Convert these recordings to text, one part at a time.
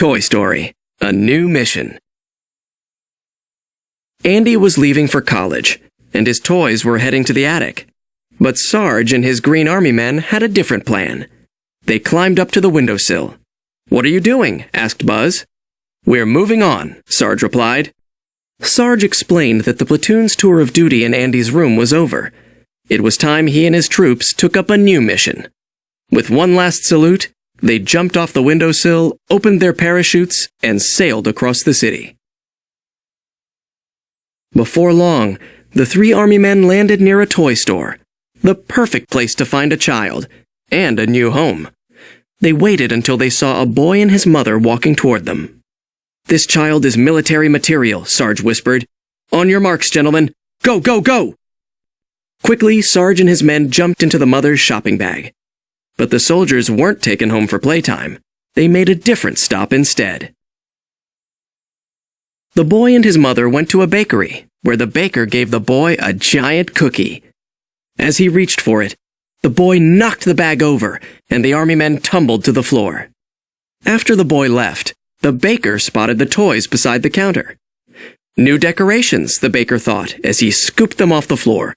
Toy Story: A New Mission. Andy was leaving for college, and his toys were heading to the attic. But Sarge and his Green Army men had a different plan. They climbed up to the windowsill. "What are you doing?" asked Buzz. "We're moving on," Sarge replied. Sarge explained that the platoon's tour of duty in Andy's room was over. It was time he and his troops took up a new mission. With one last salute, they jumped off the windowsill, opened their parachutes, and sailed across the city. Before long, the three Army men landed near a toy store, the perfect place to find a child, and a new home. They waited until they saw a boy and his mother walking toward them. "This child is military material," Sarge whispered. "On your marks, gentlemen. Go, go, go!" Quickly, Sarge and his men jumped into the mother's shopping bag. But the soldiers weren't taken home for playtime. They made a different stop instead. The boy and his mother went to a bakery, where the baker gave the boy a giant cookie. As he reached for it, the boy knocked the bag over, and the Army men tumbled to the floor. After the boy left, the baker spotted the toys beside the counter. New decorations, the baker thought, as he scooped them off the floor.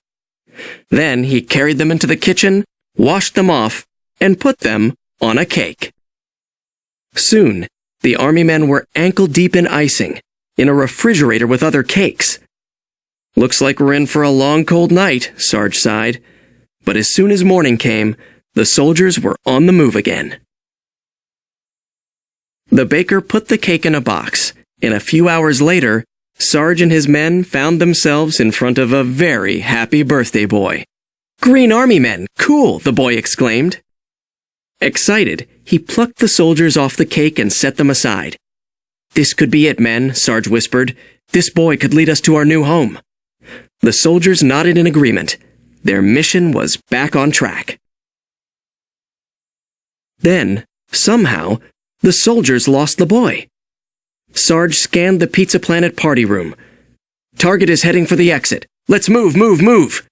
Then he carried them into the kitchen, washed them off, and put them on a cake. Soon, the Army men were ankle-deep in icing, in a refrigerator with other cakes. "Looks like we're in for a long, cold night," Sarge sighed. But as soon as morning came, the soldiers were on the move again. The baker put the cake in a box, and a few hours later, Sarge and his men found themselves in front of a very happy birthday boy. "Green Army men! Cool!" the boy exclaimed. Excited, he plucked the soldiers off the cake and set them aside. "This could be it, men," Sarge whispered. "This boy could lead us to our new home." The soldiers nodded in agreement. Their mission was back on track. Then, somehow, the soldiers lost the boy. Sarge scanned the Pizza Planet party room. "Target is heading for the exit. Let's move, move, move!"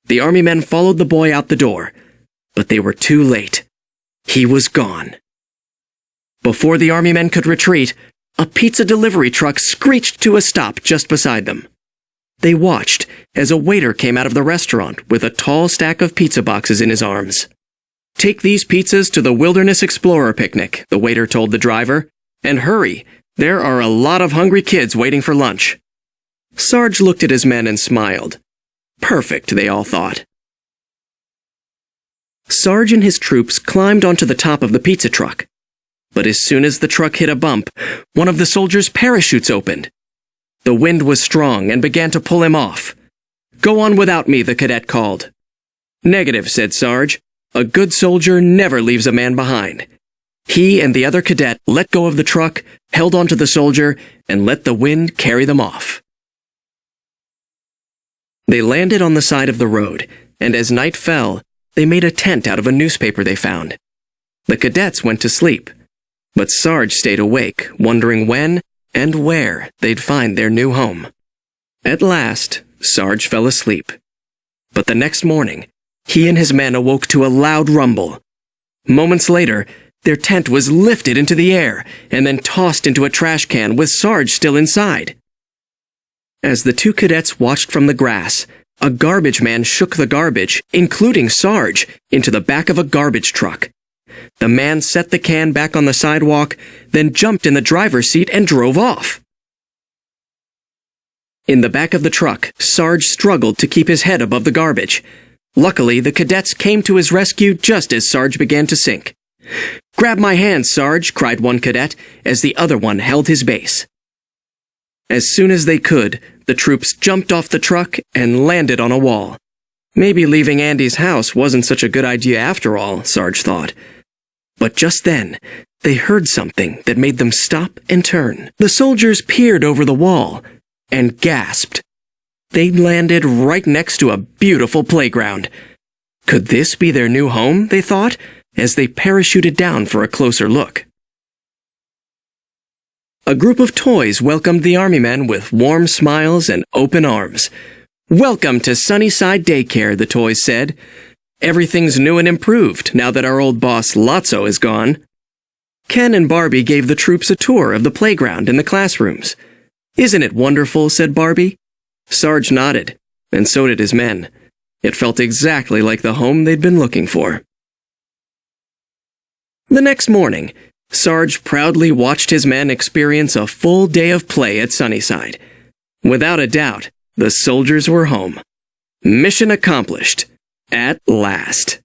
The Army men followed the boy out the door, but they were too late. He was gone. Before the Army men could retreat, a pizza delivery truck screeched to a stop just beside them. They watched as a waiter came out of the restaurant with a tall stack of pizza boxes in his arms. "Take these pizzas to the Wilderness Explorer picnic," the waiter told the driver. "And hurry, there are a lot of hungry kids waiting for lunch." Sarge looked at his men and smiled. Perfect, they all thought. Sarge and his troops climbed onto the top of the pizza truck. But as soon as the truck hit a bump, one of the soldiers' parachutes opened. The wind was strong and began to pull him off. "Go on without me," the cadet called. "Negative," said Sarge. "A good soldier never leaves a man behind." He and the other cadet let go of the truck, held onto the soldier, and let the wind carry them off. They landed on the side of the road, and as night fell, they made a tent out of a newspaper they found. The cadets went to sleep, but Sarge stayed awake, wondering when and where they'd find their new home. At last, Sarge fell asleep. But the next morning, he and his men awoke to a loud rumble. Moments later, their tent was lifted into the air and then tossed into a trash can with Sarge still inside. As the two cadets watched from the grass, a garbage man shook the garbage, including Sarge, into the back of a garbage truck. The man set the can back on the sidewalk, then jumped in the driver's seat and drove off. In the back of the truck, Sarge struggled to keep his head above the garbage. Luckily, the cadets came to his rescue just as Sarge began to sink. "Grab my hand, Sarge," cried one cadet, as the other one held his base. As soon as they could, the troops jumped off the truck and landed on a wall. Maybe leaving Andy's house wasn't such a good idea after all, Sarge thought. But just then, they heard something that made them stop and turn. The soldiers peered over the wall and gasped. They'd landed right next to a beautiful playground. Could this be their new home, they thought, as they parachuted down for a closer look. A group of toys welcomed the Army men with warm smiles and open arms. "Welcome to Sunnyside Daycare," the toys said. "Everything's new and improved now that our old boss Lotso is gone." Ken and Barbie gave the troops a tour of the playground and the classrooms. "Isn't it wonderful?" said Barbie. Sarge nodded, and so did his men. It felt exactly like the home they'd been looking for. The next morning, Sarge proudly watched his men experience a full day of play at Sunnyside. Without a doubt, the soldiers were home. Mission accomplished. At last.